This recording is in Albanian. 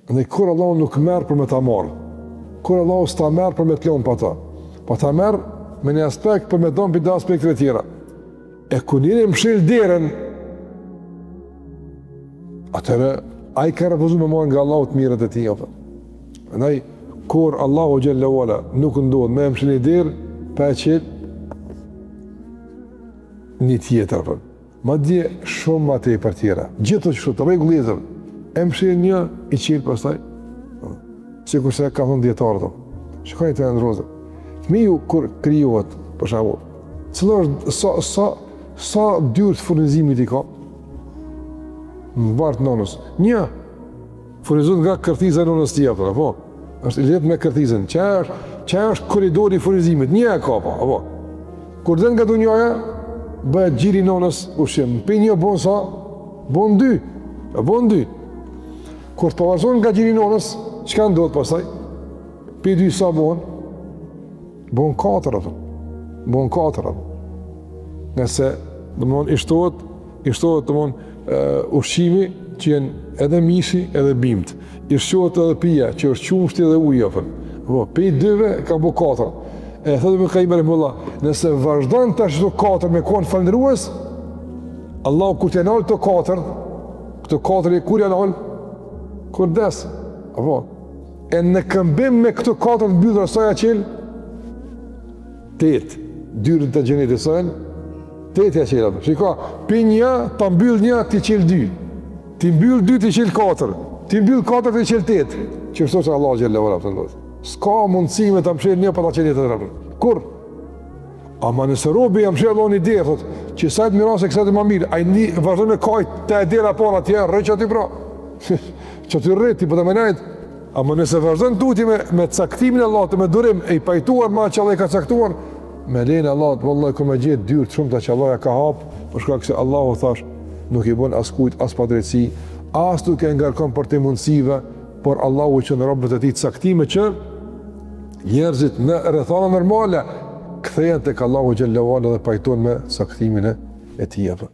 Në kur Allahu nuk merr për me ta marrë. Kur Allahu s'ta merr për me të lënë pa ta. Po ta merr me një aspekt për me dhënë për aspekteve tjera. E ku njëri mshil derën, atëherë ai ka refuzuar me marrë nga Allahu të mirët e tij apo. Andaj kur Allahu xhallahu ala nuk ndodh me mshil derë pa qenë një tjetër apo. Madje shumë më tepër tjera. Gjithë çdo të rregullizëm e mshil një i qil pastaj. Sikur se ka thënë dietarët. Shikoni të ndrozë. Fëmiu kur krijohet, për shembull, cilo është sa dyrë të furnizimit i ka? Në vartë nënës. Një, furnizon nga kërtiza nënës tjetër, apo? Është i lidhur me kërtizën. Çfarë është koridori i furnizimit? Një e ka, apo? Kur dën nga dunjaja, bëhet gjiri nënës ushqim. Pe një bon sa? Bon dy. Bon dy. Kur të pavarëson nga gjiri nënës, çka ndodh pastaj? Pe dy sa bon? Bon 4 ato. Bon 4 ato. Nëse domthon i shtohet domthon ushqimi që janë edhe mishi edhe bimt. I shtohet edhe pija që është qumshti dhe uji apo. Po, pe dyve ka bu 4. E thotë me Kaim rahimullah, nëse vazhdon tash këto 4 me kon falëndrues, Allahu kur të nal të 4, këto 4 kur janë nal? Kur des. Apo. E në këmbim me këto 4 mbyllur sa ja qel 8, dyrën të gjenetit sën, 8 ja qel ato. Shiko, pi një, ta mbyll një, ti qel 2. Ti mbyll 2, ti qel 4. Ti mbyll 4, ti qel 8. Që është që Allah xhallahu ala. S'ka mundësi me ta mshel një pa ta qenë tjetër. Kur? Ama nëse robi jam mshel një derë, thotë, që sa të mirase kësaj të më mirë, ai vazhdon me kajt te e dera pa atje, rrëç aty pra. Që ti rreti po të mënajt. Ama nëse vazhdon tutje me caktimin e Allahut, me durim e i pajtuar me që Allah i ka caktuar, me lenin Allahut, vallahi ku më gjet dyrë shumë ta që Allah ja ka hap, për shkak se Allahu thash, nuk i bën askujt as pa drejtësi, as nuk e ngarkon për të mundësive, por Allahu që në robët e tij caktime që njerëzit në rrethana normale kthehen tek Allahu xhallahu ala dhe pajtohen me caktimin e tij.